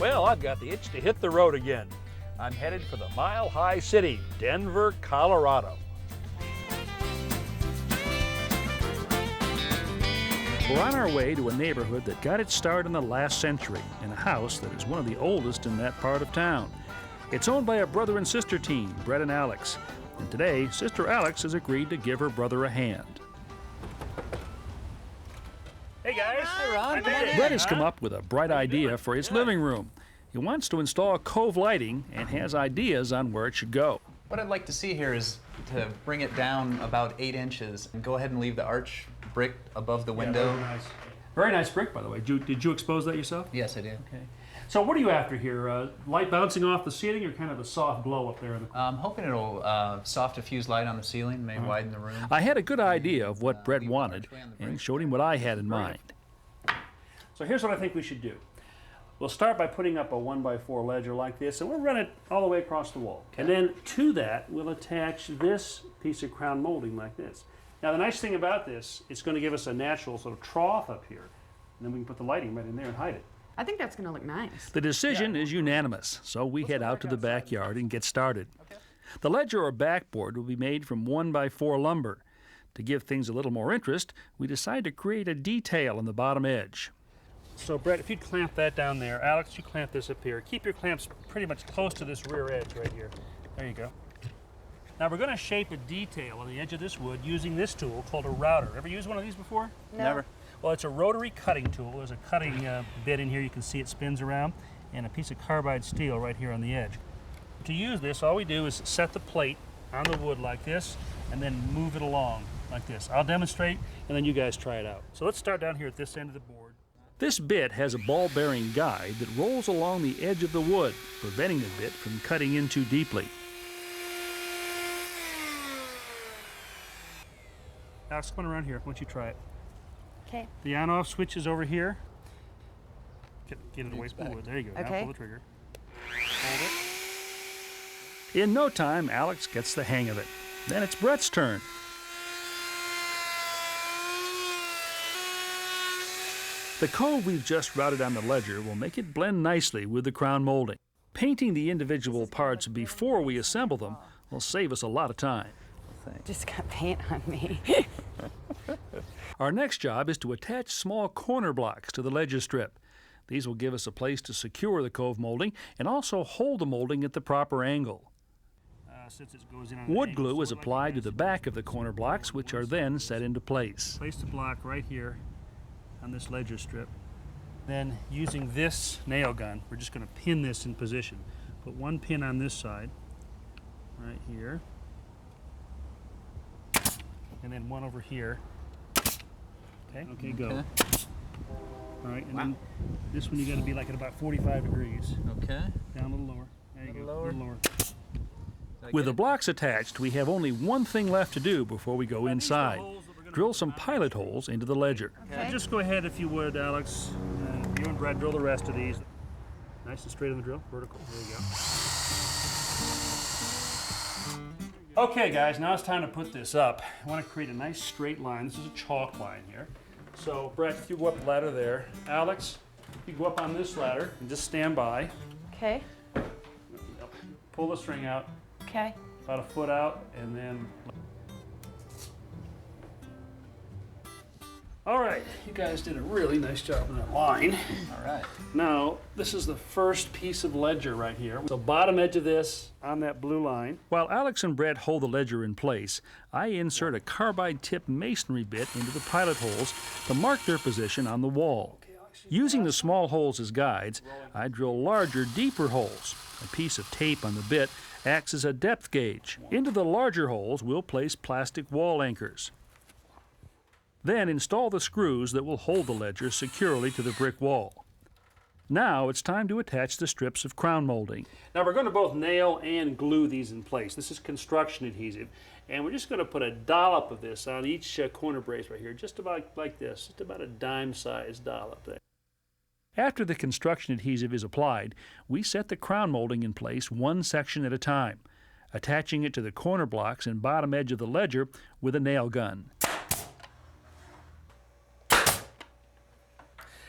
Well, I've got the itch to hit the road again. I'm headed for the Mile High City, Denver, Colorado. We're on our way to a neighborhood that got its start in the last century, in a house that is one of the oldest in that part of town. It's owned by a brother and sister team, Brett and Alex. And today, Sister Alex has agreed to give her brother a hand. Hey guys! Hi Ron. Brett has come up with a bright idea for his living room. He wants to install Cove lighting and has ideas on where it should go. What I'd like to see here is to bring it down about 8 inches and go ahead and leave the arch brick above the window. Yeah, very nice brick, by the way. Did you expose that yourself? Yes, I did. Okay. So what are you after here? Light bouncing off the ceiling or kind of a soft glow up there in the I'm hoping it'll soft diffuse light on the ceiling, may widen the room. I had a good idea of what Brett wanted and showed him what I had in mind. So here's what I think we should do. We'll start by putting up a 1x4 ledger like this, and we'll run it all the way across the wall. Okay. And then to that, we'll attach this piece of crown molding like this. Now the nice thing about this, it's going to give us a natural sort of trough up here, and then we can put the lighting right in there and hide it. I think that's going to look nice. The decision is unanimous, so we head out to the backyard and get started. Okay. The ledger or backboard will be made from 1x4 lumber. To give things a little more interest, we decide to create a detail on the bottom edge. So Brett, if you'd clamp that down there, Alex, you clamp this up here. Keep your clamps pretty much close to this rear edge right here. There you go. Now we're going to shape a detail on the edge of this wood using this tool called a router. Ever used one of these before? No. Never. Well, it's a rotary cutting tool. There's a cutting bit in here. You can see it spins around, and a piece of carbide steel right here on the edge. To use this, all we do is set the plate on the wood like this, and then move it along like this. I'll demonstrate, and then you guys try it out. So let's start down here at this end of the board. This bit has a ball-bearing guide that rolls along the edge of the wood, preventing the bit from cutting in too deeply. Alex, come on around here. Why don't you try it? Okay. The on-off switch is over here. Get it away from the wood. There you go. Okay. Now pull the trigger. Hold it. In no time, Alex gets the hang of it. Then it's Brett's turn. The cove we've just routed on the ledger will make it blend nicely with the crown molding. Painting the individual parts before we assemble them will save us a lot of time. Just got paint on me. Our next job is to attach small corner blocks to the ledger strip. These will give us a place to secure the cove molding and also hold the molding at the proper angle. Wood glue is applied to the back of the corner blocks, which are then set into place. Place the block right here on this ledger strip. Then using this nail gun, we're just going to pin this in position. Put one pin on this side, right here, and then one over here. Okay, go. Okay. All right, and then this one you got to be like at about 45 degrees. Okay. Down a little lower. There you go. Lower. A little lower. With the blocks attached, we have only one thing left to do before we go inside. Drill some pilot holes into the ledger. Okay. Just go ahead, if you would, Alex. You and Brad drill the rest of these. Nice and straight on the drill, vertical. There you go. Okay, guys, now it's time to put this up. I want to create a nice straight line. This is a chalk line here. So, Brett, if you go up the ladder there. Alex, you go up on this ladder and just stand by. Okay. Pull the string out. Okay. About a foot out, and then... All right, you guys did a really nice job on that line. All right. Now, this is the first piece of ledger right here. So bottom edge of this on that blue line. While Alex and Brett hold the ledger in place, I insert a carbide tip masonry bit into the pilot holes to mark their position on the wall. Using the small holes as guides, I drill larger, deeper holes. A piece of tape on the bit acts as a depth gauge. Into the larger holes, we'll place plastic wall anchors. Then install the screws that will hold the ledger securely to the brick wall. Now it's time to attach the strips of crown molding. Now we're going to both nail and glue these in place. This is construction adhesive, and we're just going to put a dollop of this on each corner brace right here, just about like this, just about a dime-sized dollop there. After the construction adhesive is applied, we set the crown molding in place one section at a time, attaching it to the corner blocks and bottom edge of the ledger with a nail gun.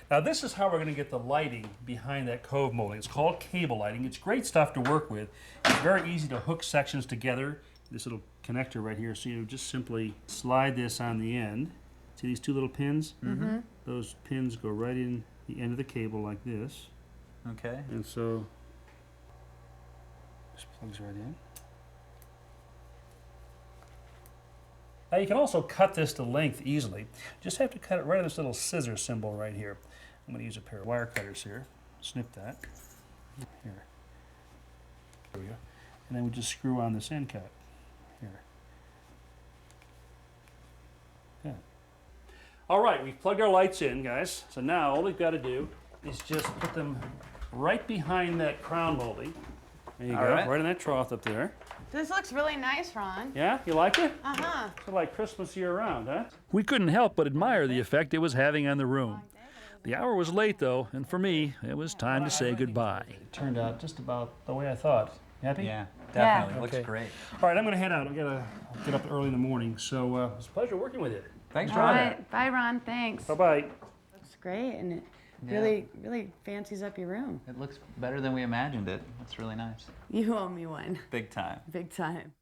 Now this is how we're going to get the lighting behind that Cove molding. It's called cable lighting. It's great stuff to work with. It's very easy to hook sections together. This little connector right here, so you just simply slide this on the end. See these two little pins? Mm-hmm. Those pins go right in the end of the cable like this. Okay. And so, just plugs right in. Now you can also cut this to length easily. Just have to cut it right on this little scissor symbol right here. I'm going to use a pair of wire cutters here. Snip that. Here. There we go. And then we just screw on this end cut. Here. Okay. All right, we've plugged our lights in, guys. So now all we've got to do is just put them right behind that crown molding. There you go, right in that trough up there. This looks really nice, Ron. Yeah, you like it? Uh-huh. It's like Christmas year-round, huh? We couldn't help but admire the effect it was having on the room. The hour was late, though, and for me, it was time to say goodbye. It turned out just about the way I thought. Happy? Yeah, definitely. Yeah. Looks Okay. great. All right, I'm going to head out. I've got to get up early in the morning, so it was a pleasure working with you. Thanks, All Ron. right. Bye, Ron. Thanks. Bye-bye. Looks great, and it Yeah. really fancies up your room. It looks better than we imagined it. It's really nice. You owe me one. Big time. Big time.